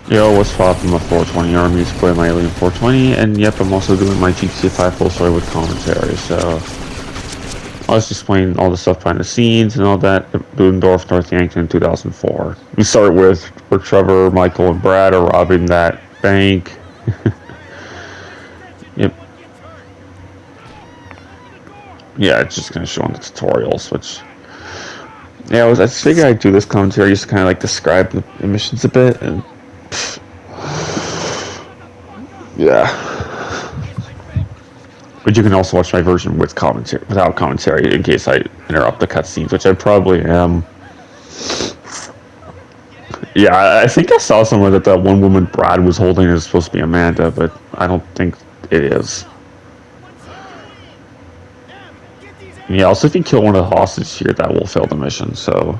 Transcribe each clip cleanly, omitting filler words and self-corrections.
Yo, what's poppin' my 420 armies, play my Alien 420, and yep, I'm also doing my GTA 5 full story with commentary, so I was just playing all the stuff behind the scenes and all that, Ludendorff, North Yankton in 2004. We start with where Trevor, Michael, and Brad are robbing that bank. Yep. Yeah, it's just gonna show on the tutorials, which... Yeah, I figured I'd do this commentary just to kind of like describe the missions a bit, and... Yeah. But you can also watch my version with commentary, without commentary, in case I interrupt the cutscenes, which I probably am. Yeah, I think I saw somewhere that that one woman Brad was holding is supposed to be Amanda, but I don't think it is. Yeah, also if you kill one of the hostages here, that will fail the mission, so...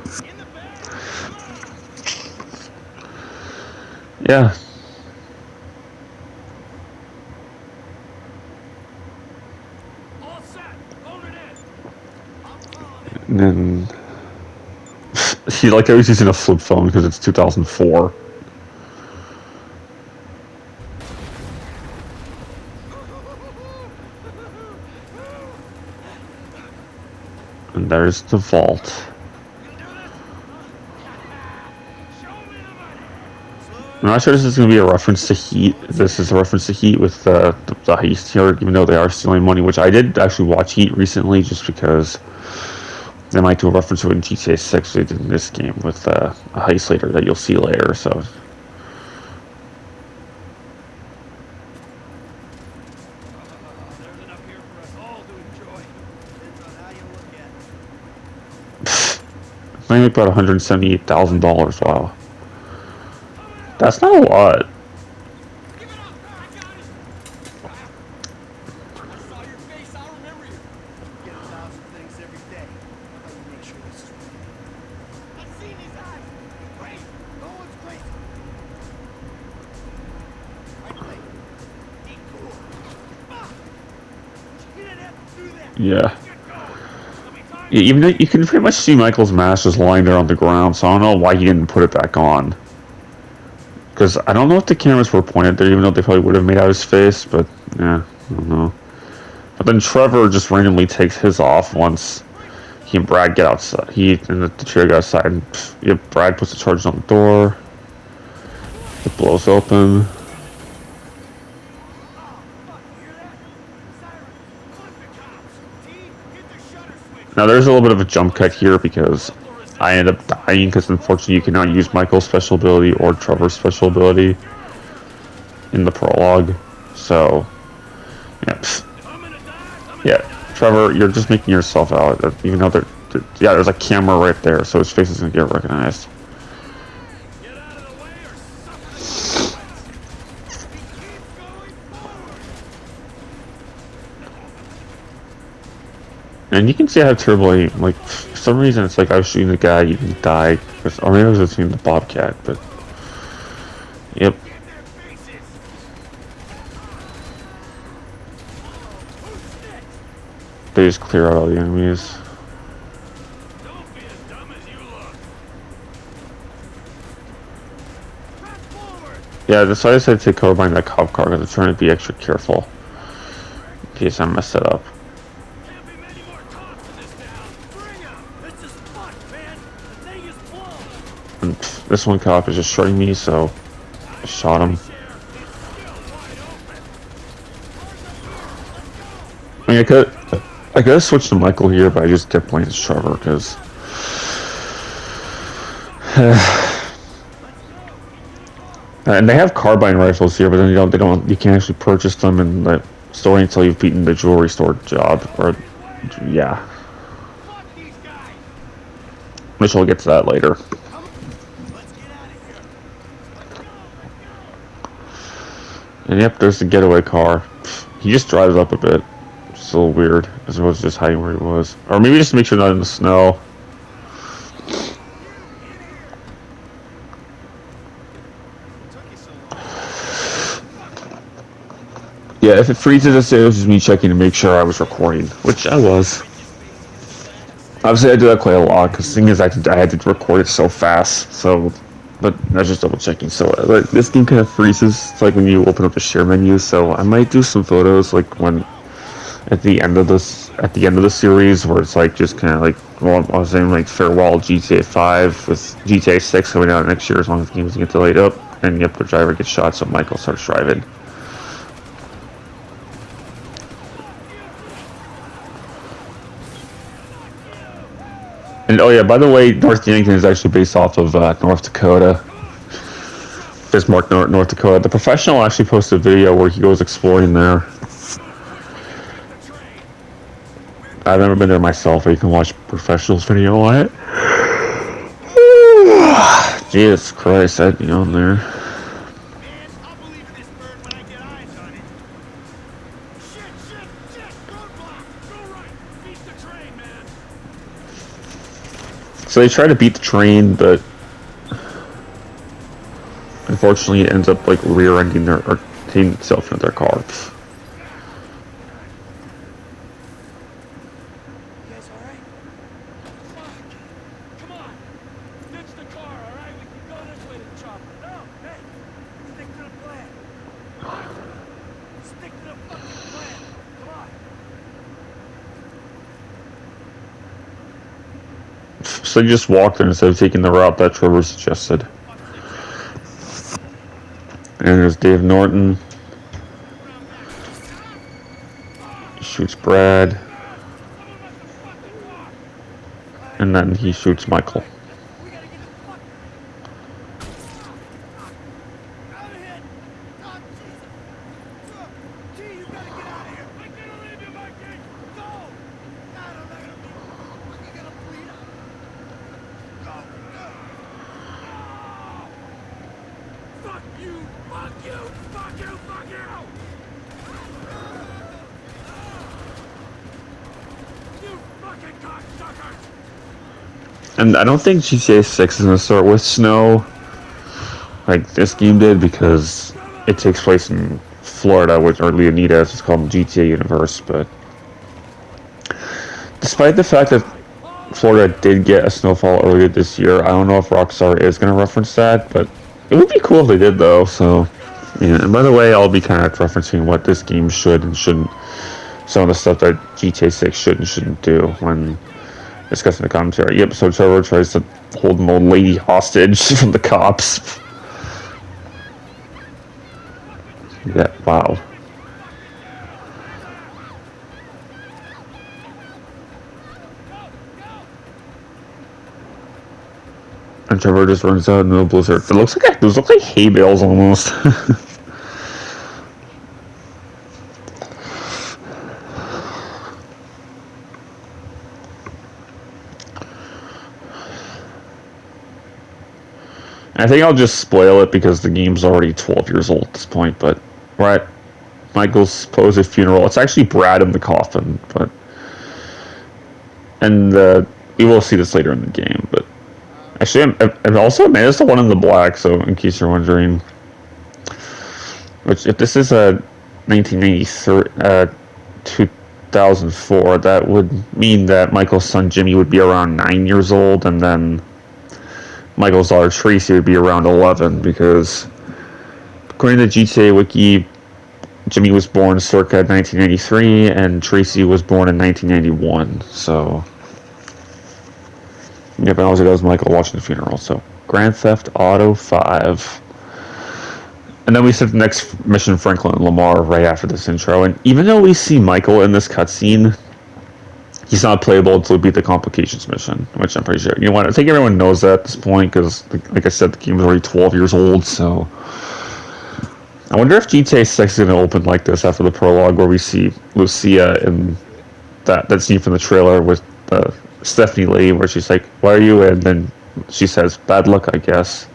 Yeah. And then... He, like, I was using a flip phone because it's 2004. And there's the vault. I'm not sure this is going to be a reference to Heat. This is a reference to Heat with the heist here, even though they are stealing money, which I did actually watch Heat recently just because they might do a reference to it in GTA 6 they did in this game with a heist later that you'll see later, so... Maybe about $178,000, wow. That's not a lot. Yeah. Even though you can pretty much see Michael's mask just lying there on the ground, so I don't know why he didn't put it back on. Because I don't know if the cameras were pointed there, even though they probably would have made out his face, but yeah, I don't know. But then Trevor just randomly takes his off once he and Brad get outside. He and the trio get outside, and yeah, Brad puts the charges on the door. It blows open. Now there's a little bit of a jump cut here because I end up dying because unfortunately you cannot use Michael's special ability or Trevor's special ability in the prologue. So, yeah, Trevor, you're just making yourself out. Even though yeah, there's a camera right there, so his face is gonna get recognized. And you can see I have terrible aim. Like, for some reason, it's like I was shooting the guy, you can die. Or maybe I was shooting the Bobcat, but... Yep. They just clear out all the enemies. Yeah, that's why I decided to take cover behind that cop car, because I'm trying to be extra careful. In case I mess it up. And this one cop is just shooting me, so I shot him. I mean, I could have switched to Michael here, but I just kept playing as Trevor because and they have carbine rifles here, but then you can't actually purchase them in the store until you've beaten the jewelry store job, or yeah. Which we'll get to that later. And yep, there's the getaway car. He just drives up a bit. It's a little weird, as opposed to just hiding where he was. Or maybe just make sure not in the snow. Yeah, if it freezes, it was just me checking to make sure I was recording, which I was. Obviously, I do that quite a lot, because the thing is, I had to record it so fast, so But that's just double checking. So like, this game kind of freezes. It's like when you open up the share menu. So I might do some photos like when at the end of the series where it's like just kind of like, well, I was saying like farewell GTA 5 with GTA 6 coming out next year as long as the game doesn't get delayed up, and yep, the driver gets shot, so Michael starts driving. And oh yeah, by the way, North Yankton is actually based off of North Dakota. Bismarck, North Dakota. The Professional actually posted a video where he goes exploring there. I've never been there myself, but you can watch Professional's video on it. Jesus Christ, I'd be on there. So they try to beat the train, but unfortunately it ends up like rear-ending or hitting itself into their car. So they just walked in instead of taking the route that Trevor suggested. And there's Dave Norton. He shoots Brad. And then he shoots Michael. And I don't think GTA 6 is going to start with snow like this game did, because it takes place in Florida, which, or Leonida as it's called in the GTA universe. But despite the fact that Florida did get a snowfall earlier this year, I don't know if Rockstar is going to reference that, but it would be cool if they did, though. So, yeah. And by the way, I'll be kind of referencing what this game should and shouldn't, some of the stuff that GTA 6 should and shouldn't do when discussing the commentary. Yep, so Trevor tries to hold an old lady hostage from the cops. Yeah, wow. And Trevor just runs out into a blizzard. It looks like hay bales almost. I think I'll just spoil it because the game's already 12 years old at this point, but we're at Michael's supposed funeral. It's actually Brad in the coffin, but... And we will see this later in the game, but... Actually, I'm also amazed the one in the black, so in case you're wondering... Which, if this is a 1993, 2004, that would mean that Michael's son Jimmy would be around 9 years old, and then... Michael's daughter Tracy would be around 11, because according to GTA Wiki, Jimmy was born circa 1993 and Tracy was born in 1991. So, yep, and also that was Michael watching the funeral. So, Grand Theft Auto 5. And then we set the next mission, Franklin and Lamar, right after this intro. And even though we see Michael in this cutscene, he's not playable until we beat the complications mission, which I'm pretty sure. You know what? I think everyone knows that at this point because, like I said, the game is already 12 years old. So I wonder if GTA 6 is going to open like this after the prologue, where we see Lucia in that scene from the trailer with Stephanie Lee, where she's like, "Why are you?" And then she says, "Bad luck, I guess."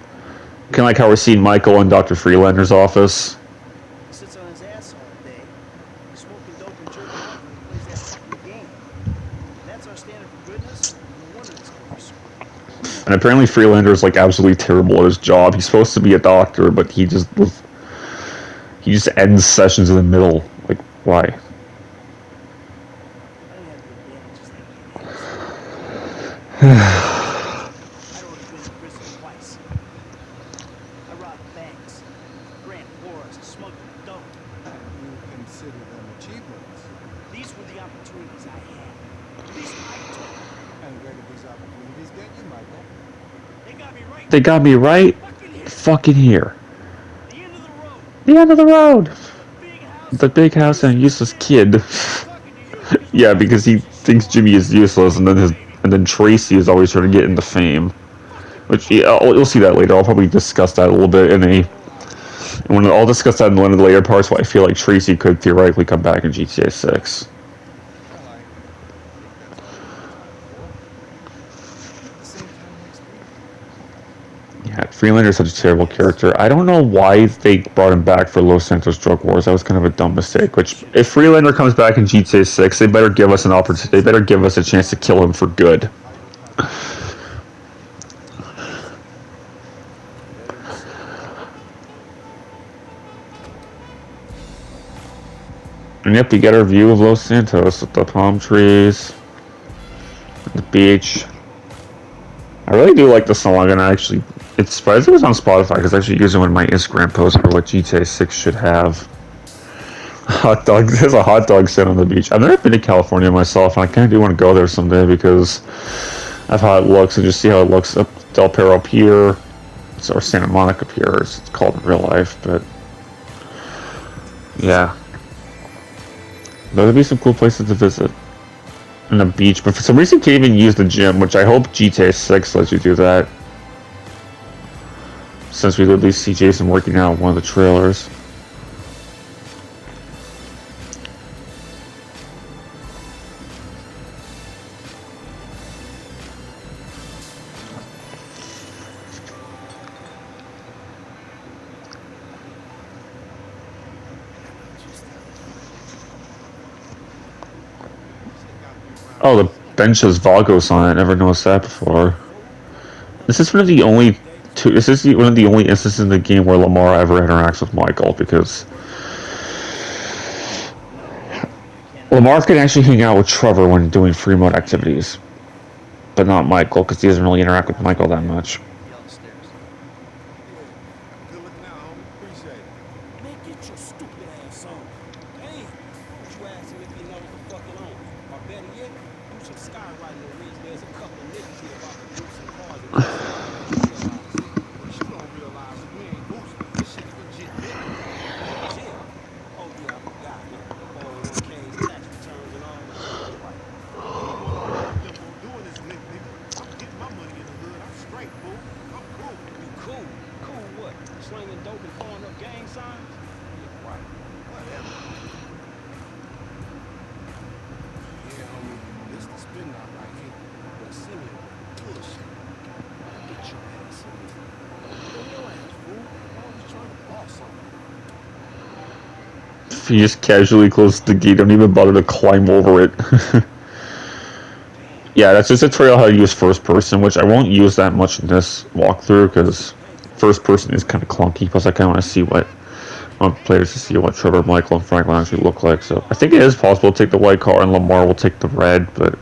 Kind of like how we're seeing Michael in Dr. Freelander's office. And apparently Freelander is like absolutely terrible at his job. He's supposed to be a doctor, but he just ends sessions in the middle. Like, why? dope. And you consider them achievements. These were the opportunities I had. At least I took them. And where did these opportunities get you, Michael? They got me right. They got me right Fucking here. fucking here. The end of the road. The end of the road. The big house. The big house and a useless kid. I'm talking to you because Yeah, because he thinks Jimmy is useless, and then Tracy is always trying to get into fame. Which you'll see that later. I'll probably discuss that a little bit I'll discuss that in one of the later parts. Why I feel like Tracy could theoretically come back in GTA 6. Well, I think that's all we have time for. At the same time next week. Yeah, Freelander's such a terrible character. I don't know why they brought him back for Los Santos Drug Wars. That was kind of a dumb mistake. Which, if Freelander comes back in GTA 6, they better give us an opportunity. They better give us a chance to kill him for good. And yep, we get our view of Los Santos with the palm trees, the beach. I really do like the song, and it's surprised it was on Spotify because I actually use it in my Instagram post for what GTA 6 should have. Hot dog. There's a hot dog stand on the beach. I've never been to California myself, and I kind of do want to go there someday because of how it looks and just see how it looks up Del Perro Pier, or Santa Monica Pier, as it's called in real life. But yeah. There'll be some cool places to visit. And the beach, but for some reason you can't even use the gym, which I hope GTA 6 lets you do that. Since we literally see Jason working out in one of the trailers. Oh, the bench has Vagos on it. Never noticed that before. This is one of the only one of the only instances in the game where Lamar ever interacts with Michael, because Lamar can actually hang out with Trevor when doing free mode activities, but not Michael, because he doesn't really interact with Michael that much. Good looking out, homie. Appreciate it. Man, get your stupid ass on. Damn. What you asking if you know what the fuck it on? Or better yet, you should skywrite the reason there's a couple of niggas here about to do some cars and What you don't realize is we ain't boosting. This shit is legit business. legit. Oh yeah, I forgot. 401ks, tax returns and all that. Anyone on Earth that won't doing this lick, nigga. I'm getting my money in the hood. I'm straight, fool. I'm cool. You cool? Cool what? Slinging dope and throwing up gang signs? Yeah, right. Whatever. Yeah, homie. This the spin out right here. But send me bullshit. Get your ass in this. Get your ass, fool. I'm always trying to boss something. He just casually closes the gate, don't even bother to climb over it. Yeah, that's just a tutorial how to use first person, which I won't use that much in this walkthrough, because first person is kind of clunky, plus I kind of want to see I want players to see what Trevor, Michael, and Franklin actually look like. So I think it is possible to take the white car and Lamar will take the red, but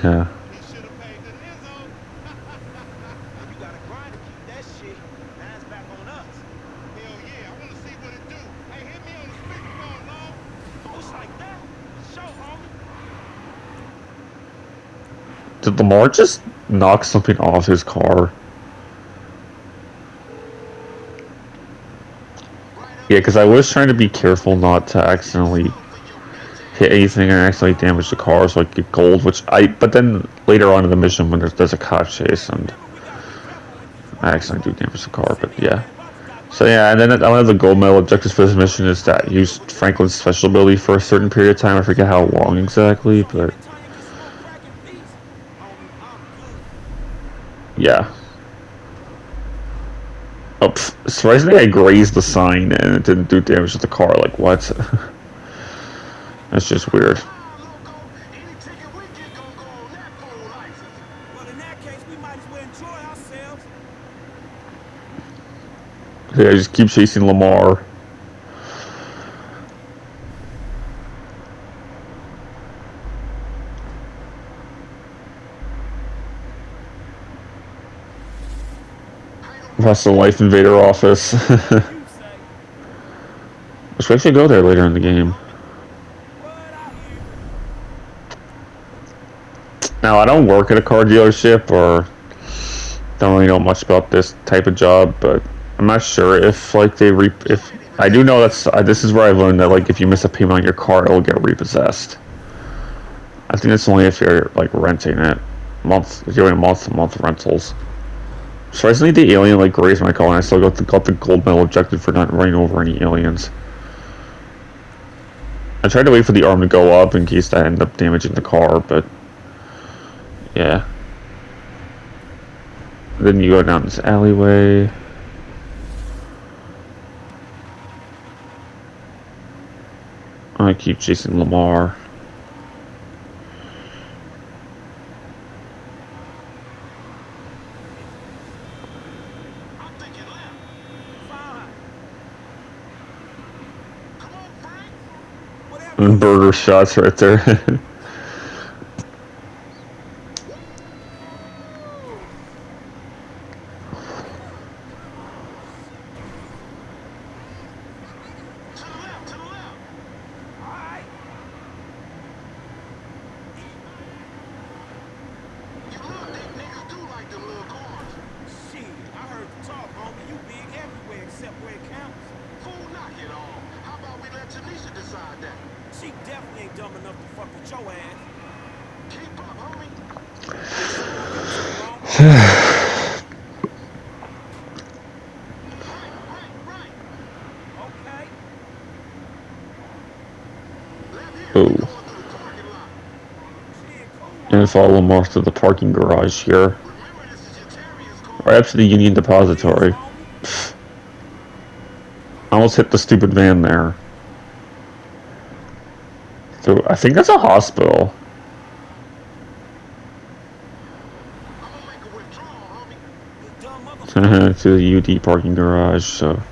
yeah. He should have paid the Lizzo. You gotta grind to keep that shit. Now it's back on us. Hell yeah, I want to see what it do. Hey, hit me on the speakerphone, Long. Just like that. Show, homie. Did Lamar just knock something off his car? Yeah, because I was trying to be careful not to accidentally hit anything and accidentally damage the car so I get gold, but then later on in the mission when there's a cop chase and I accidentally do damage the car, but yeah. So yeah, and then one of the gold medal objectives for this mission is that use Franklin's special ability for a certain period of time. I forget how long exactly, but yeah. Oh, surprisingly I grazed the sign and it didn't do damage to the car, like what? That's just weird. Well, in that case, we might as well enjoy ourselves. Yeah, I just keep chasing Lamar. I don't That's the Life Invader office. You say, Which we should go there later in the game. what I hear? Now, I don't work at a car dealership or don't really know much about this type of job, but I'm not sure if like if I do know that's this is where I learned that like if you miss a payment on your car, it'll get repossessed. I think it's only if you're like renting it, you're doing month-to-month rentals. Surprisingly, the alien like grazed my car, and I still got the gold medal objective for not running over any aliens. I tried to wait for the arm to go up in case that ended up damaging the car, but yeah. Then you go down this alleyway. I keep chasing Lamar. I'm thinking left. Fine. Come on, Frank. Whatever you And burger shots right there. To the left, to the left. All right. You little dick niggas do like them little cars. Shit, I heard the talk, homie. You big everywhere except where it counts. Fool, knock it off. How about we let Tanisha decide that? She definitely ain't dumb enough to fuck with your ass. Keep up, homie. Right. Okay. Left here, we Oh. going through the parking lot. Shit, cool. And follow Lamar to the parking garage here. Remember, this is your Terrier's car. Right up to the Union Depository. Homie. I almost hit the stupid van there. So I think that's a hospital. I'm gonna make a withdrawal, homie. You dumb motherfucker. To the UD parking garage. So, What's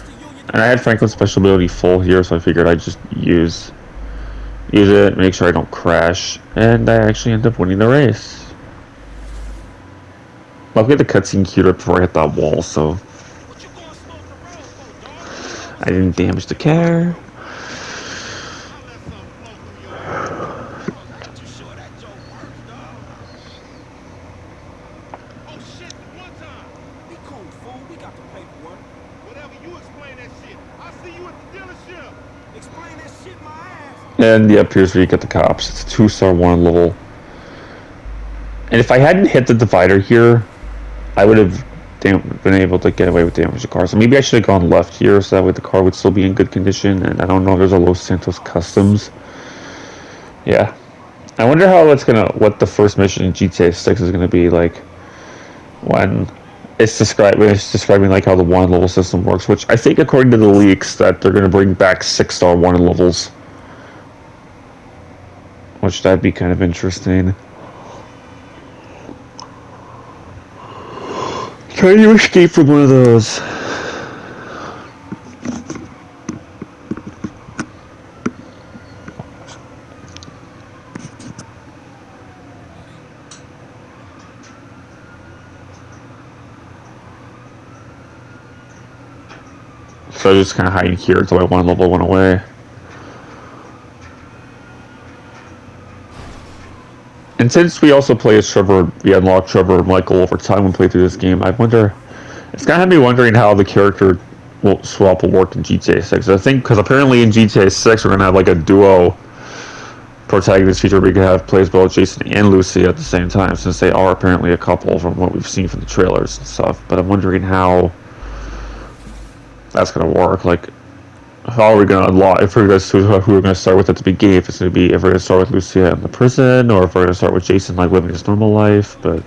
the union? and I had Franklin's special ability full here, so I figured I'd just use it, make sure I don't crash, and I actually end up winning the race. Luckily, the cutscene queued up before I hit that wall, so What you gonna slow the road for, dog? I didn't damage the car. I'll let something flow through your ass. Dog, I ain't too sure that Joe works, dog. Oh shit, one time. Be cool, fool. We got the paperwork. Whatever, you explain that shit. I'll see you at the dealership. Explain that shit my ass. And yep, here's where you get the cops. It's a 2-star 1 level. And if I hadn't hit the divider here, I would have been able to get away with damage the car. So maybe I should have gone left here, so that way the car would still be in good condition. And I don't know if there's a Los Santos Customs. Yeah. I wonder how what the first mission in GTA 6 is gonna be like when it's describing like how the 1 level system works, which I think according to the leaks that they're gonna bring back 6-star 1 levels. Which that'd be kind of interesting. Trying to escape from one of those. So I was just kind of hiding here until my 1 level went away. And since we also play as Trevor, we unlock Trevor and Michael over time when we play through this game, I wonder, it's kind of me wondering how the character swap will work in GTA 6. I think, because apparently in GTA 6 we're going to have like a duo protagonist feature where we can have plays both Jason and Lucy at the same time, since they are apparently a couple from what we've seen from the trailers and stuff. But I'm wondering how that's going to work. Like, how are we going to unlock, if we're going to who we're going to start with at the beginning, if it's going to be, if we're going to start with Lucia in the prison, or if we're going to start with Jason like living his normal life. But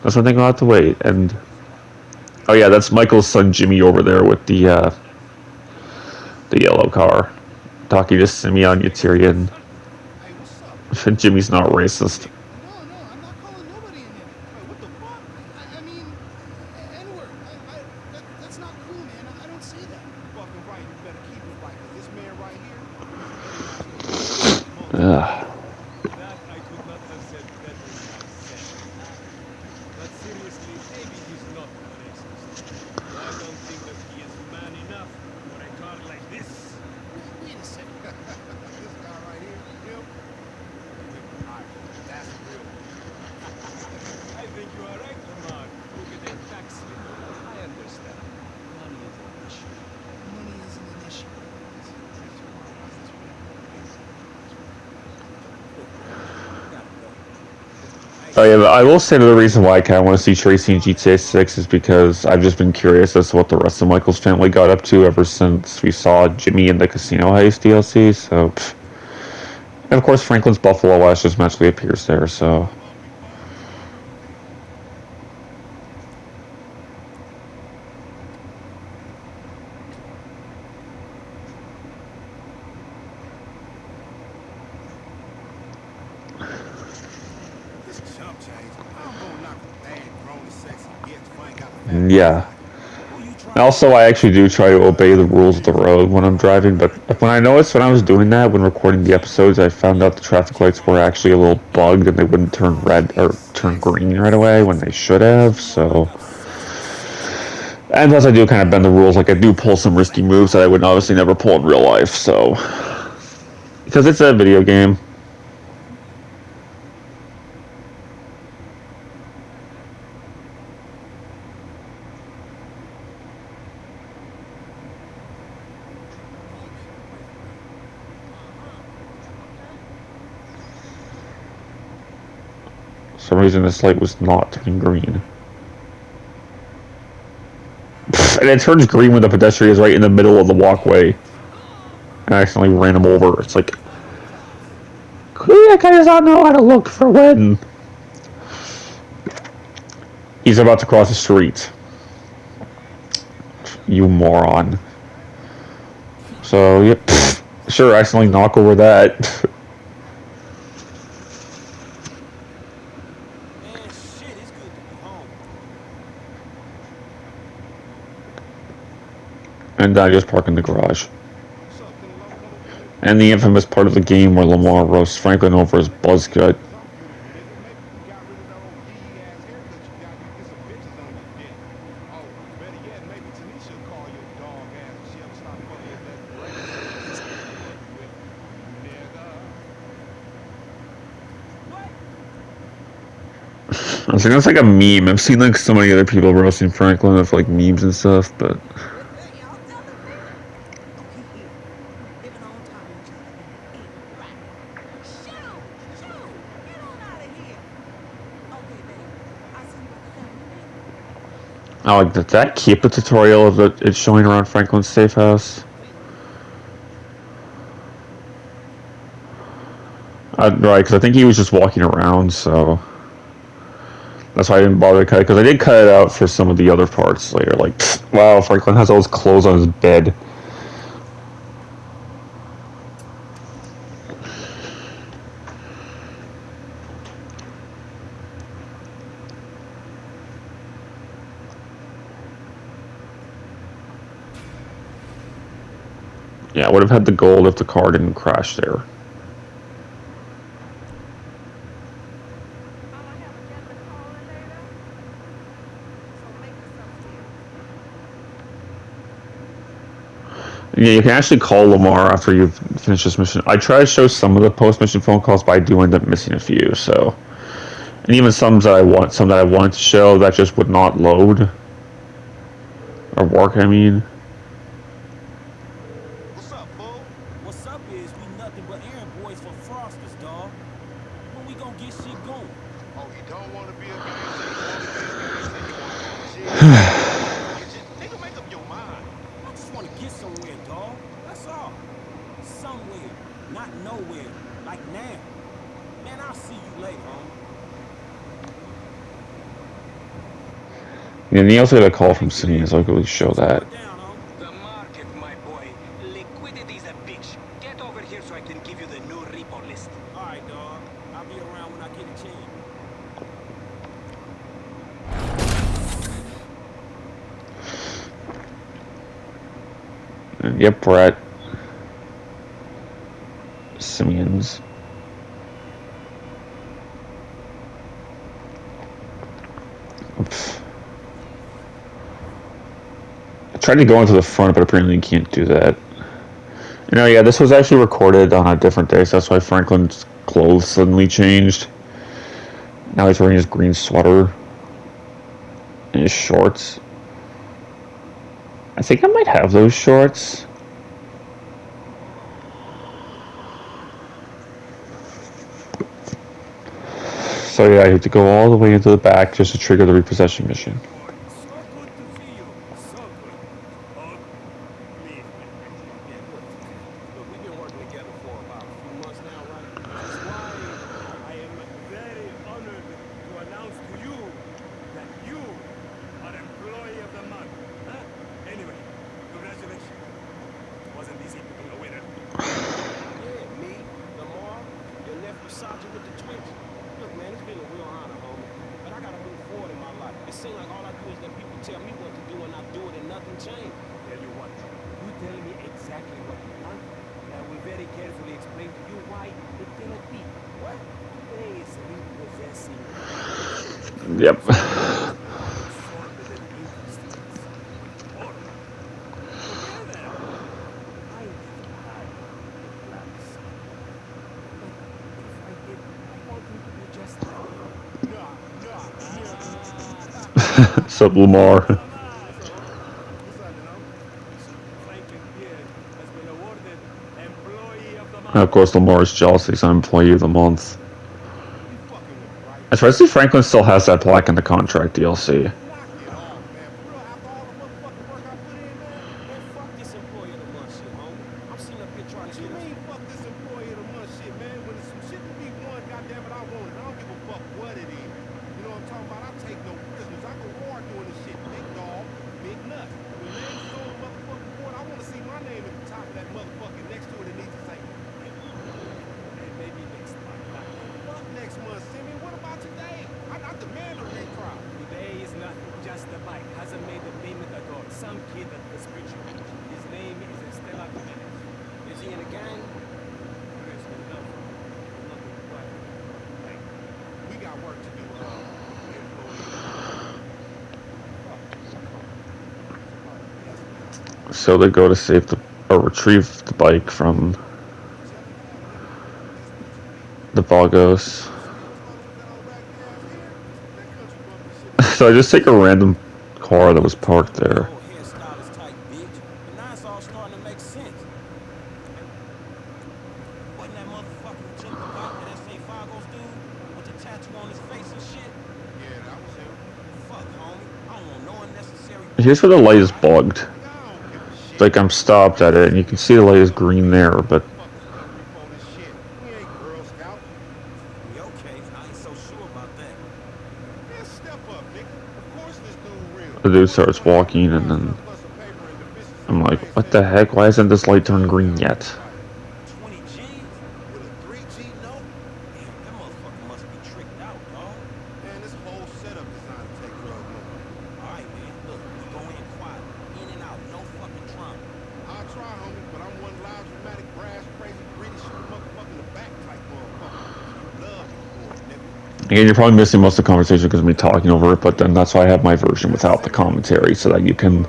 that's something I'll have to wait. And oh yeah, that's Michael's son Jimmy over there with the yellow car talking to Simeon Yatirian. Hey, what's up? Jimmy's not racist. No, I'm not calling nobody in here. Wait, what the fuck? I mean, N-word. That's not cool, man. I don't say that. Fucking right. You better keep it right, 'cause this man right here. Ugh. That I could not have said better myself. But seriously, maybe he's not Oh yeah, but I will say that the reason why I kind of want to see Tracy in GTA 6 is because I've just been curious as to what the rest of Michael's family got up to ever since we saw Jimmy in the Casino Heist DLC. So, and of course Franklin's Buffalo West just magically appears there. So, This chump change. I'm gonna knock a bad, grown, and sexy bitch if I ain't got a fat yeah. pocket. Who you trying And also, I actually do try to obey the rules of the road when I'm driving, but when I noticed when I was doing that, when recording the episodes, I found out the traffic lights were actually a little bugged and they wouldn't turn red or turn green right away when they should have, so... And plus I do kind of bend the rules, like I do pull some risky moves that I would obviously never pull in real life, so... Because it's a video game. For some reason this light was not turning green. And it turns green when the pedestrian is right in the middle of the walkway. And I accidentally ran him over. It's like... Clearly that guy does not know how to look for when he's about to cross the street. You moron. So, yep. Sure, accidentally knock over that. Man, shit, it's good to be home. And I just park in the garage. And the infamous part of the game where Lamar roasts Franklin over his buzz cut. I was like, that's like a meme. I've seen like so many other people roasting Franklin with like memes and stuff, but oh, like, did that keep the tutorial of it showing around Franklin's safe house? Right, because I think he was just walking around, so that's why I didn't bother to cut it. Because I did cut it out for some of the other parts later. Like, wow, Franklin has all his clothes on his bed. Yeah, I would have had the gold if the car didn't crash there. Yeah, you can actually call Lamar after you've finished this mission. I try to show some of the post-mission phone calls, but I do end up missing a few, so... And even some that I wanted to show that just would not load. Or work, I mean. What's up, fool? What's up is we nothing but errand boys for Frosters, dawg. When we gonna get shit going? Oh, he don't want to be a gangster. He want to be a gangster. He want to go to jail. Nigga, make up your mind. I just wanna get somewhere, dawg. That's all. Somewhere, not nowhere. Like now. Man, I'll see you later, homie. Yeah, and he also got a call from Simeon, so I could really show that. The market, my boy. Liquidity's a bitch. Get over here so I can give you the new repo list. Alright, dawg. I'll be around when I get a chance. And yep, we're at Simeon's. Oops. I tried to go into the front, but apparently you can't do that. You know, yeah, this was actually recorded on a different day, so that's why Franklin's clothes suddenly changed. Now he's wearing his green sweater and his shorts. I think I might have those shorts. So yeah, you have to go all the way into the back just to trigger the repossession mission. So good to see you. So good. Oh, please. Yeah, look, we've been working together for about a few months now, right? Which is why I am very honored to announce to you that you are Employee of the Month. Huh? Anyway, congratulations. Wasn't easy picking a winner. Yeah, me, Lamar, your nephew Sergeant with the twins. Look, man, it's been a real honor, homie. But I gotta move forward in my life. It seems like all I do is let people tell me what to do and I do it and nothing changed. Tell you what, you tell me exactly what you want, and I will very carefully explain to you why it cannot be. What? Today is repossessing. Yep. Sordid industries. Horror. Together. I never had a black son. But if I did, I want him to be just like you. Sup, Lamar? Franklin Beard has been awarded Employee of the And of Month. course, Lamar is jealous he's an Employee of the Month. You fucking with me, right? Especially Franklin still has that plaque in the contract DLC. Knock it off, man. For real, after all the motherfucking work I put in, man. Man, fuck this Employee of the Month shit, homie. I'm sitting up here trying What to you get us. mean, fuck this employee of the month shit, man? When it's some shit to be won, goddammit, I want it. I don't give a fuck what it is. You know what I'm talking about? I take no prisoners. I go hard doing this shit. Big dog, big nuts. When names on the motherfucking board, I want to see my name at the top of that motherfucking next to it. It needs to say, And maybe next month. fuck next month, Simeon. What about today? I demand a retrial. Today is nothing. Just a bike. Hasn't made the payment at all. Some kid at the spiritual. His name is Estela Jimenez. Is he in a gang? There is enough. Nothing but. Like, We got work to do, employee. So they go to save the or retrieve the bike from the Vagos. So I just take a random car that was parked there. old hairstylist type bitch. But now it's all starting to make sense. Wasn't that motherfucker who took the bike that S.A. Fargo's dude with the tattoo on his face and shit? Yeah, that was him. Fuck, homie. I don't want no unnecessary. Here's where the light is bugged. I don't give a shit. Like I'm stopped at it, and you can see the light is green there, but Motherfuckers gonna repo this shit. We ain't Girl Scout. Yeah, okay. I ain't so sure about that. Man, step up, nigga. Of course this dude real. the dude starts walking, and then I'm like, what the heck? Why hasn't this light turned green yet? 20 G's? With a 3G note? Damn, that motherfucker must be tricked out, dog. Man, this whole setup designed to take drug money. Alright, man. Look, we go in quiet. In and out. No fucking trauma. I'll try, homie, but I'm one loud, dramatic, brass, crazy, greedy, shoot a motherfucker in the back type motherfucker. You love me for it, nigga. Again, you're probably missing most of the conversation because of me talking over it, but then that's why I have my version without the commentary, so that you can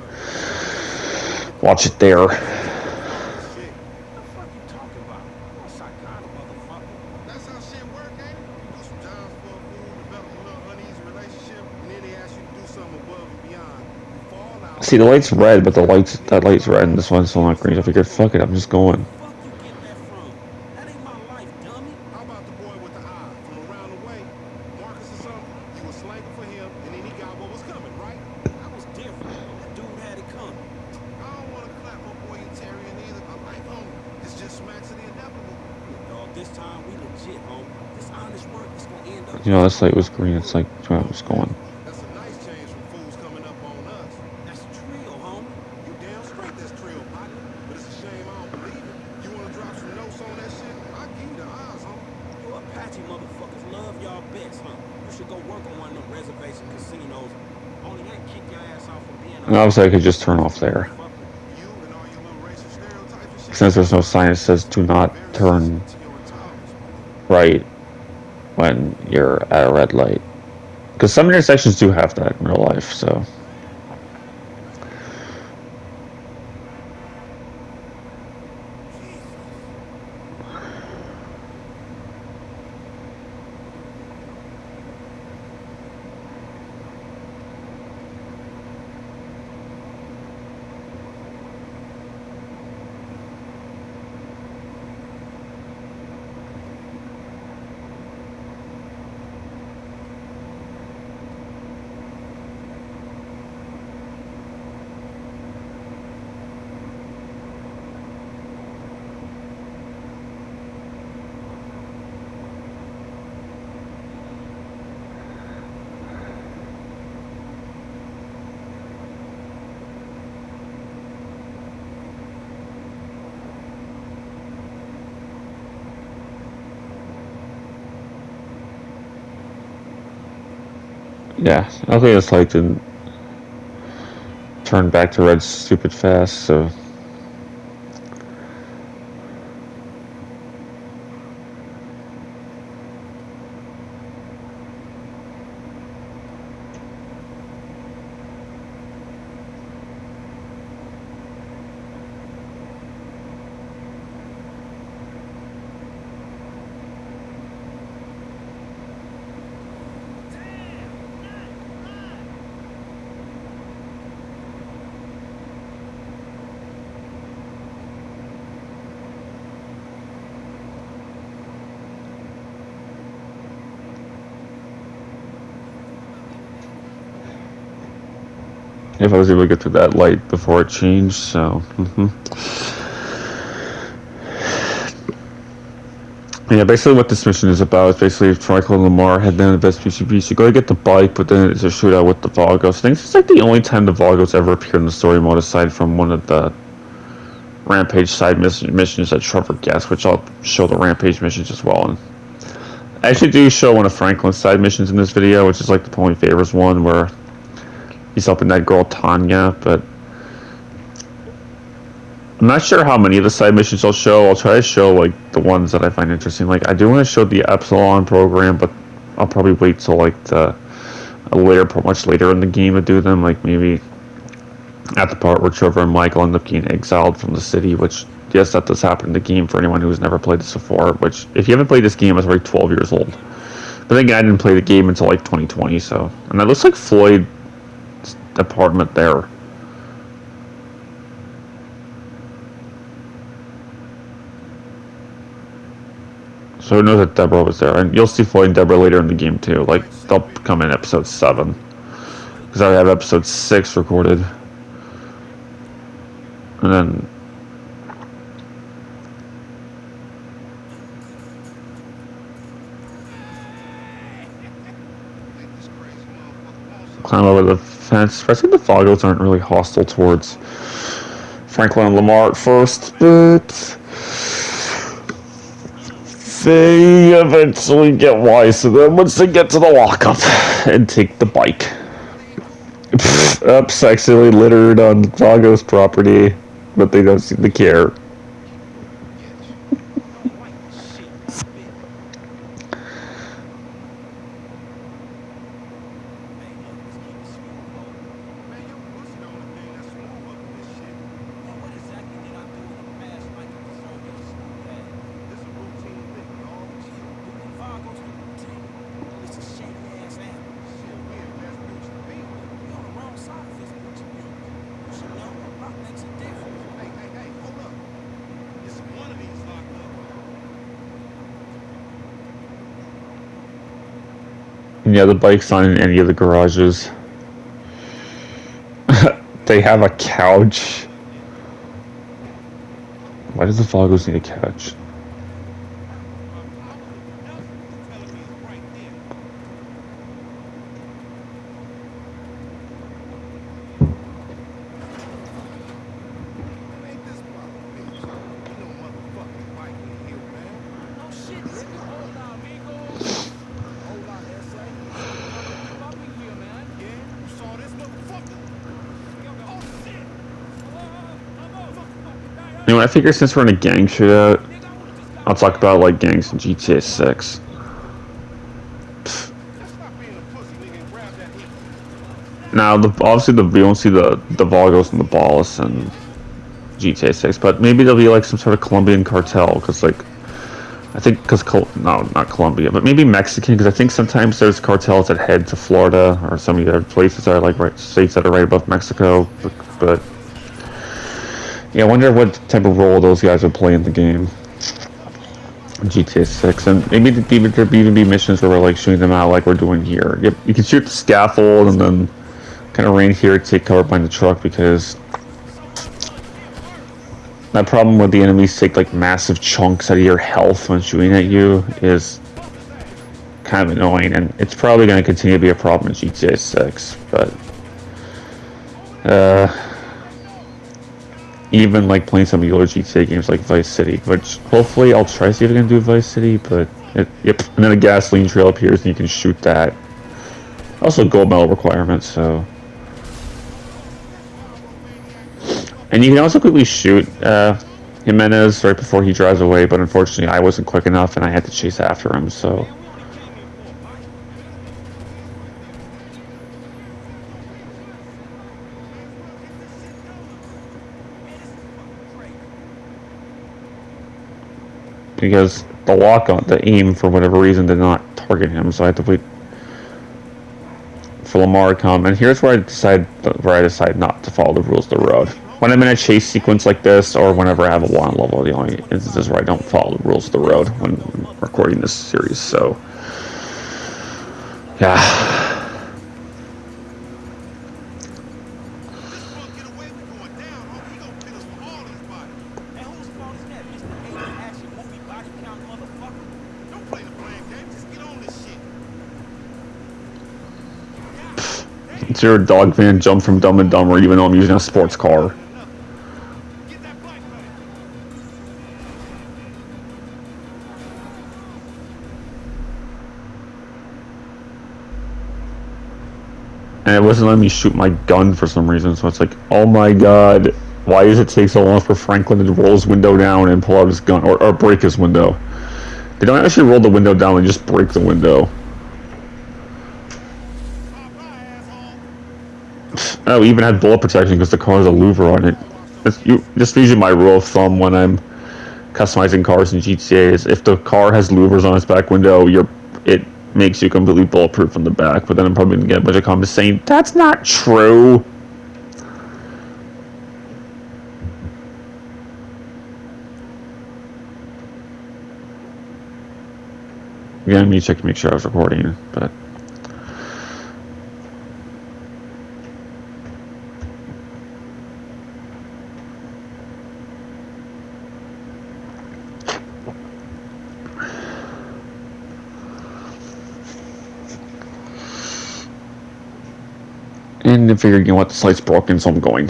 watch it there. Shit. What the fuck you talking about? You're a psychotic motherfucker. That's how shit work, ain't it? You do some jobs for a fool, develop a little uneasy relationship, and then they ask you to do something above and beyond. You fall out. See, the light's red, but that light's red, and this one's still not green. So I figured, fuck it, I'm just going. Fuck you get that from? That ain't my life, dummy. How about the boy with the eye from around the way? Marcus or something? You was slanking for him, and then he got what was coming, right? That was different. That dude had it coming. I don't want to clap my boy Interior either. I like homie. It's just smacks of the inevitable. Look, dog, this time we legit, homie. This honest work is gonna end up. You know, this light was green. It's like, I was going. That's a nice change from fools coming up on us. That's trill, homie. You damn straight that's trill, partner. But it's a shame I don't believe it. You want to drop some notes on that shit? I'll give you the odds, homie. You Apache motherfuckers love y'all bets, huh? You should go work on one of them reservation casinos. Only ain't kick your ass off for being And obviously, I could just turn off there. You and all your little racial stereotypes and shit. Since there's no sign that says do not turn To your intolerance. right when you're at a red light. Because some intersections do have that in real life, so. Yeah, okay, this light didn't turn back to red stupid fast, so... If I was able to get through that light before it changed, so... Yeah, basically what this mission is about is basically Franklin and Lamar head down to the SPCB. You go to get the bike, but then it's a shootout with the Vagos. I think it's like the only time the Vagos ever appear in the story mode aside from one of the Rampage side missions that Trevor guessed, which I'll show the Rampage missions as well. And I actually do show one of Franklin's side missions in this video, which is like the Pony Favors one, where he's helping that girl Tanya, but I'm not sure how many of the side missions I'll show. I'll try to show like the ones that I find interesting. Like I do want to show the Epsilon program, but I'll probably wait till like much later in the game to do them. Like maybe at the part where Trevor and Michael end up getting exiled from the city, which yes, that does happen in the game for anyone who's never played this before. Which if you haven't played this game, I was already 12 years old. But then again, I didn't play the game until like 2020. So, and that looks like Floyd's apartment there. So who knows that Deborah was there, and you'll see Floyd and Deborah later in the game too. Like they'll come in episode 7, because I have episode 6 recorded, and then climb over the fence. I think the Vagos aren't really hostile towards Franklin and Lamar at first, but they eventually get wise to them once they get to the lockup and take the bike. Up sexually littered on Vagos property, but they don't seem to care. Yeah, the bike's not in any of the garages. They have a couch. Why does the Vagos need a couch? Anyway, I figure since we're in a gang shootout, I'll talk about like gangs in GTA 6. Now, obviously we don't see the Vagos and the Ballas in GTA 6, but maybe there'll be like some sort of Colombian cartel, because like, I think, no, not Colombia, but maybe Mexican, because I think sometimes there's cartels that head to Florida, or some of the other places that are like states that are right above Mexico, but yeah, I wonder what type of role those guys would play in the game. GTA 6, and maybe there'd even be missions where we're like shooting them out like we're doing here. You can shoot the scaffold and then kind of rain here, take cover behind the truck, because that problem where the enemies take like massive chunks out of your health when shooting at you is kind of annoying, and it's probably going to continue to be a problem in GTA 6, but even like playing some of the other GTA games like Vice City, which hopefully I'll try to see if I can do Vice City, but yep, and then a gasoline trail appears and you can shoot that. Also, gold medal requirements, so. And you can also quickly shoot Jimenez right before he drives away, but unfortunately I wasn't quick enough and I had to chase after him, so. Man, we only came here for a bite. Because the lock on the aim, for whatever reason, did not target him, so I had to wait for Lamar to come. And here's where I decide not to follow the rules of the road. When I'm in a chase sequence like this, or whenever I have a one level, the only instances where I don't follow the rules of the road when recording this series. So, yeah. This fuck get away, we going down, homie. He gonna kill us for all his body. And whose fault is that, Mr. 80s action movie body count motherfucker? Don't play the blame game. Just get on this shit. It's your dog van jump from Dumb and Dumber, even though I'm using a sports car. Get that bike back. And it wasn't letting me shoot my gun for some reason, so it's like, oh my god, why does it take so long for Franklin to roll his window down and pull out his gun, or break his window? They don't actually roll the window down, they just break the window. Oh, we even had bullet protection because the car has a louver on it. Just usually my rule of thumb when I'm customizing cars in GTA is if the car has louvers on its back window, it makes you completely bulletproof from the back. But then I'm probably gonna get a bunch of comments saying that's not true. Yeah, let me check to make sure I was recording, but. And I figured, you know what, the site's broken, so I'm going.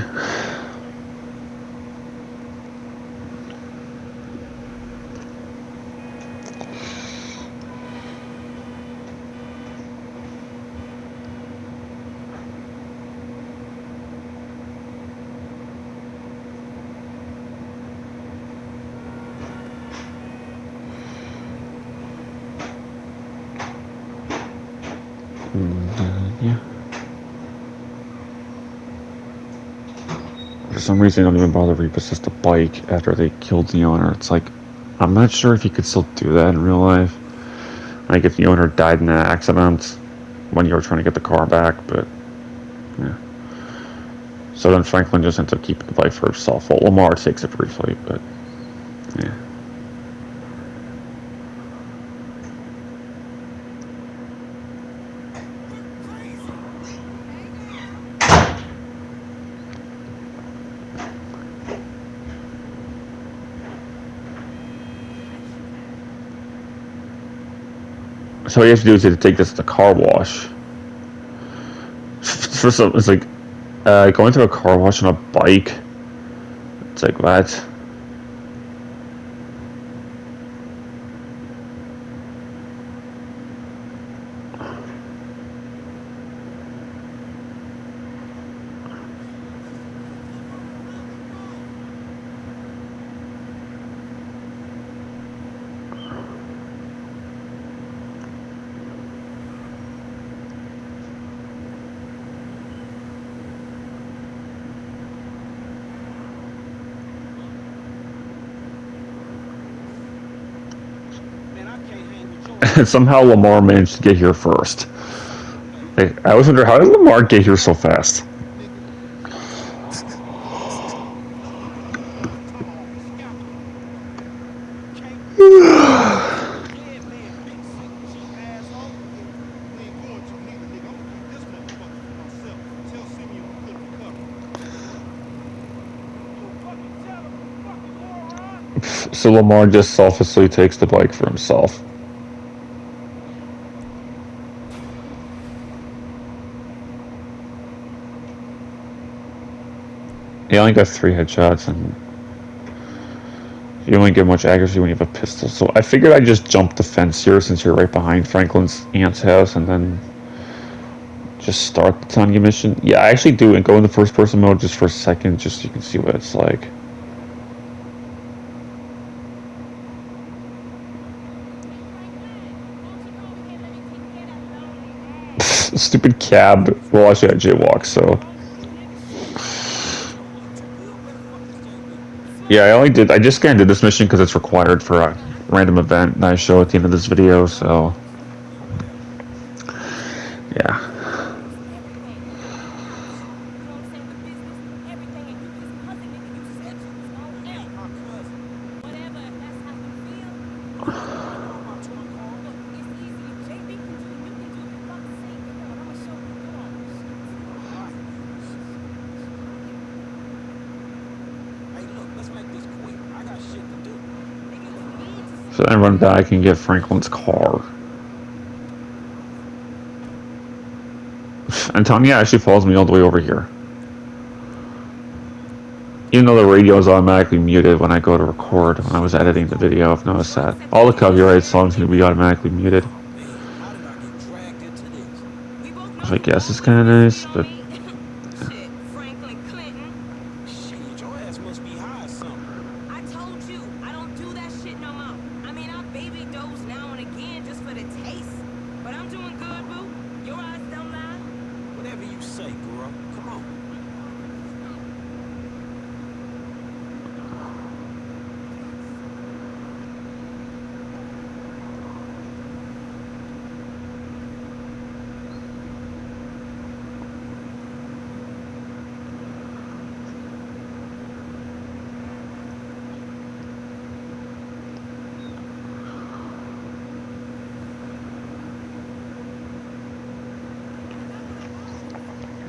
Yeah. For some reason, they don't even bother repossess the bike after they killed the owner. It's like, I'm not sure if you could still do that in real life. Like if the owner died in an accident when you were trying to get the car back, but yeah. So then Franklin just ends up keeping the bike for himself. Well, Lamar takes it briefly, but yeah. So what you have to do is you have to take this to the car wash. For some, it's like going to a car wash on a bike. It's like what? And somehow Lamar managed to get here first. I always wonder, how did Lamar get here so fast? So Lamar just selflessly takes the bike for himself. He only got 3 headshots, and you only get much accuracy when you have a pistol. So I figured I'd just jump the fence here since you're right behind Franklin's aunt's house, and then Just start the Tanya mission. Yeah, I actually do, and go into first person mode just for a second, just so you can see what it's like. Stupid cab. Well, actually, I jaywalk, so. Yeah, I just kinda did this mission because it's required for a random event that I show at the end of this video, so. Yeah. So then I run back and get Franklin's car. And Tanya actually follows me all the way over here. Even though the radio is automatically muted when I go to record, when I was editing the video, I've noticed that. All the copyright songs can be automatically muted. Which I guess is kind of nice, but...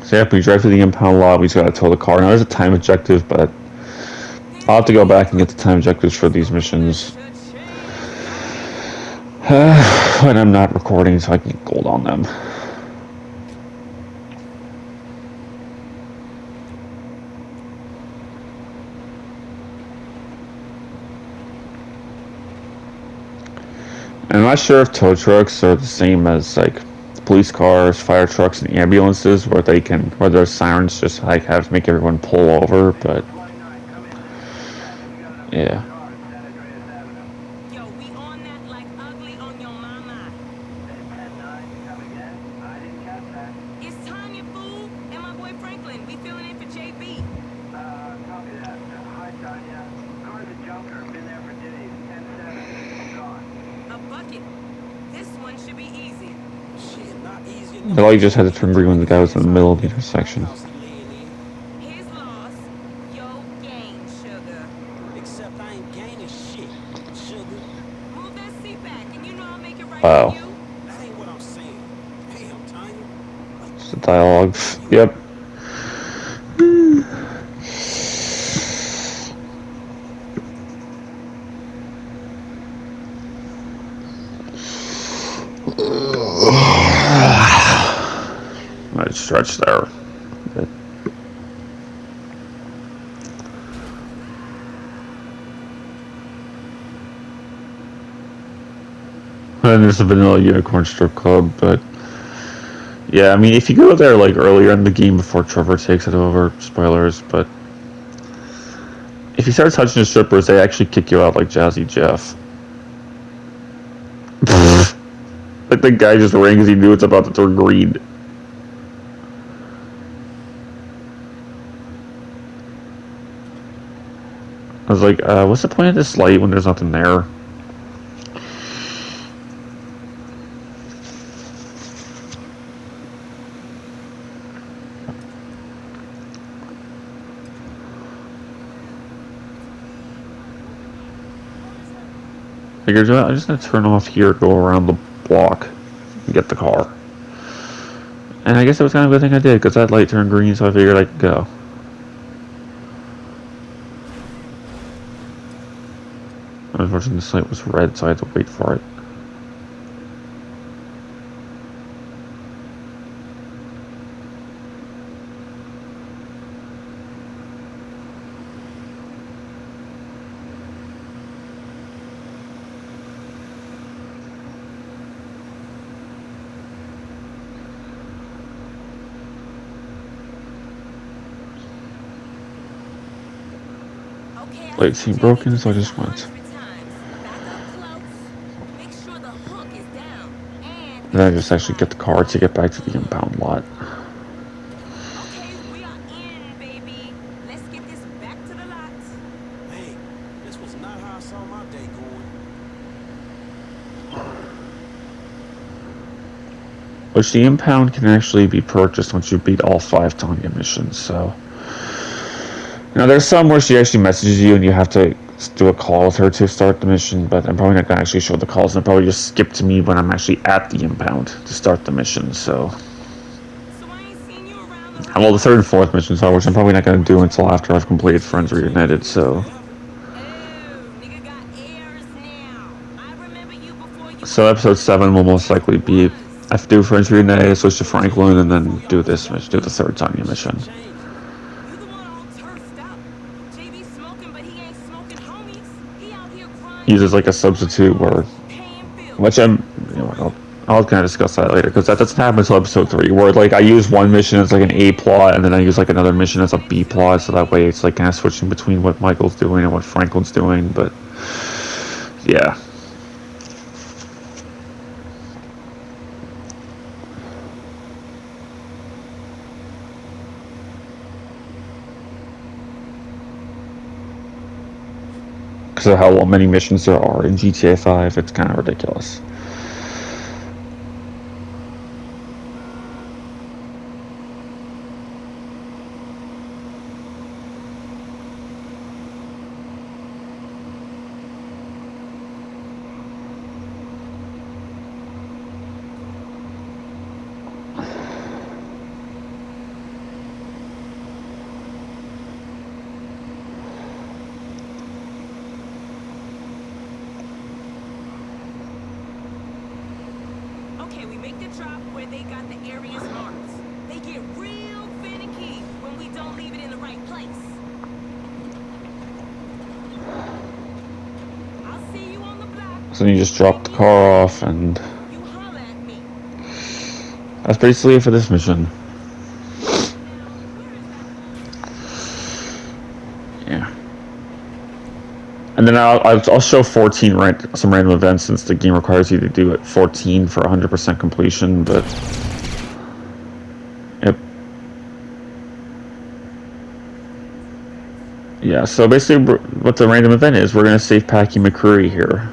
So yeah, we drive to the impound lot, we just gotta tow the car. Now there's a time objective, but I'll have to go back and get the time objectives for these missions. When I'm not recording, so I can get gold on them. I'm not sure if tow trucks are the same as like police cars, fire trucks, and ambulances, where their sirens just like have to make everyone pull over, but yeah. Yo, we on that like ugly on your mama. It's Tanya, fool, and my boy Franklin. We filling in for JB. Copy that. Hi, Tanya. Car's a junker. Been there for days. 10-7. Gone. A bucket. This one should be easy. Shit, not easy. I thought you just had to turn green when the guy was in the middle of the intersection. His loss, yo gain, sugar. Except I ain't gaining shit, sugar. Move that seat back, and you know I'll make it right Wow. for you. That ain't what I'm saying. Damn, Tanya. It's the dialogue. Yep. Might stretch there. And there's a vanilla unicorn strip club, but yeah, I mean, if you go there like earlier in the game before Trevor takes it over, spoilers, but if you start touching the strippers, they actually kick you out like Jazzy Jeff. Like the guy just ran because he knew it's about to turn green. I was like, what's the point of this light when there's nothing there? Figured, well, I'm just gonna turn off here, go around the block, and get the car. And I guess it was kind of a good thing I did, because that light turned green, so I figured I could go. Unfortunately, this light was red, so I had to wait for it. Okay, I Light see seemed JB broken, did so I this just went. 100 times. Back up close. Make sure the hook is down. And And then I hit your just actually get stride. the car to get back to the impound lot. Okay, we are in, baby. Let's get this back to the lot. Man, this was not how I saw my day going. Which the impound can actually be purchased once you beat all 5 Tanya missions, so. Now there's some where she actually messages you and you have to do a call with her to start the mission, but I'm probably not going to actually show the calls, and I'll probably just skip to me when I'm actually at the impound to start the mission, so. So I ain't seen you around the Well, the block. 3rd and 4th missions are, which I'm probably not going to do until after I've completed Friends Reunited, so. Oh, nigga got airs now. I remember you before you So episode 7 will most likely be, I have to do Friends Reunited, switch to Franklin, and then do this mission, do the 3rd Tanya mission. You the one all turfed up. JB smoking, but he ain't smoking homies. He out here grinding. Uses like a substitute where, Paying bills. which I'll kind of discuss that later, because that doesn't happen until episode 3, where like I use one mission as like an A plot, and then I use like another mission as a B plot, so that way it's like kind of switching between what Michael's doing and what Franklin's doing, but yeah. Because of how many missions there are in GTA 5, it's kind of ridiculous. Okay, we make the drop where they got the areas marked. They get real finicky when we don't leave it in the right place. I'll see you on the block. So then you just drop the car off, and You holler at me. that's basically it for this mission. Yeah. And then I'll show 14 some random events, since the game requires you to do it 14 for 100% completion, but yep. Yeah, so basically what the random event is, we're going to save Packy McCreary here.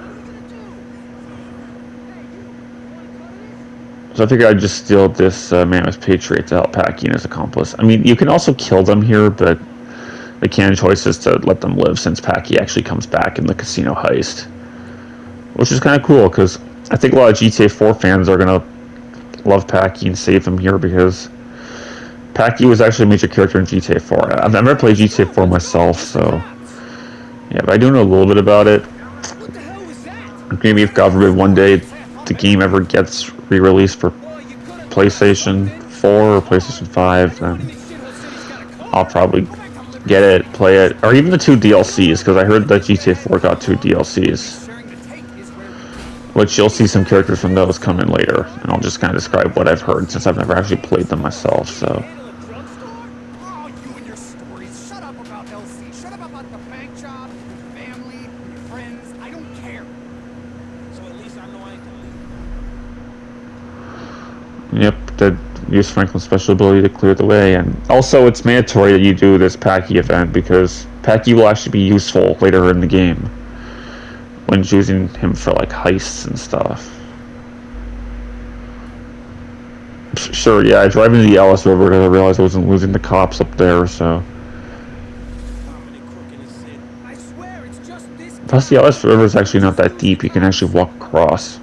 So I figured I'd just steal this Mammoth Patriot to help Packy and his accomplice. I mean, you can also kill them here, but the canon choice is to let them live, since Packy actually comes back in the casino heist. Which is kind of cool, because I think a lot of GTA 4 fans are going to love Packy and save him here, because Packy was actually a major character in GTA 4. I've never played GTA 4 myself, so yeah, but I do know a little bit about it. Maybe if, God forbid, one day the game ever gets re-released for PlayStation 4 or PlayStation 5, then I'll probably get it, play it, or even the 2 DLCs, because I heard that GTA 4 got 2 DLCs, which you'll see some characters from those come in later, and I'll just kind of describe what I've heard, since I've never actually played them myself, so. Oh, you and your stories. Shut up about LC. Shut up about the bank job, your family, your friends. I don't care. So at least I know I ain't gonna leave. Yep, that use Franklin's special ability to clear the way, and also it's mandatory that you do this Packy event, because Packy will actually be useful later in the game when using him for like heists and stuff. Sure, yeah, I drive into the Ellis River because I realized I wasn't losing the cops up there, so. I swear it's just this. Plus the Ellis River is actually not that deep, you can actually walk across.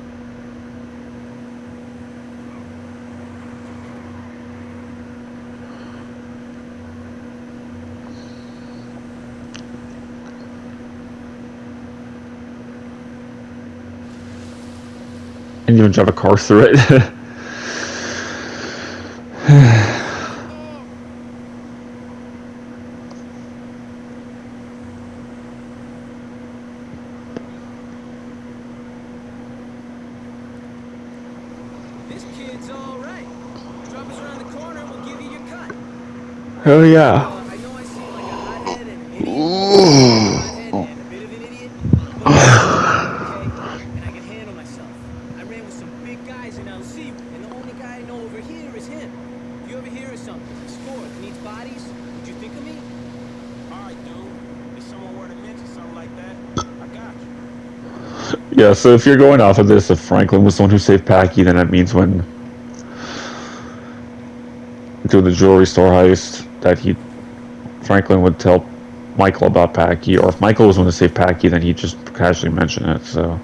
And even drive a car through it. This kid's all right. Drop us around the corner, we'll give you your cut. Oh yeah. I know I seem like a hothead and an idiot. Yeah, so if you're going off of this, if Franklin was the one who saved Packy, then that means when doing the jewelry store heist, that Franklin would tell Michael about Packy, or if Michael was the one to save Packy, then he'd just casually mention it, so.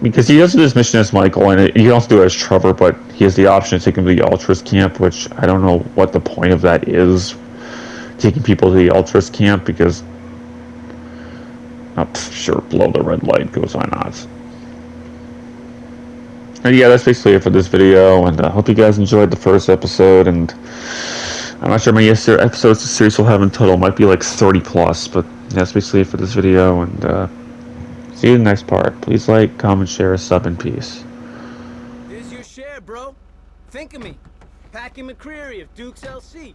Because he does this mission as Michael, and he can also do it as Trevor, but he has the option to take him to the Ultras camp, which I don't know what the point of that is, taking people to the Ultras camp, because sure, blow the red light goes, why not? And yeah, that's basically it for this video, and I hope you guys enjoyed the first episode, and I'm not sure how many episodes the series will have in total. It might be like 30 plus, but that's basically it for this video, and see you in the next part. Please like, comment, share, sub, and peace. Here's your share, bro. Think of me. Packy McCreary of Duke's LC.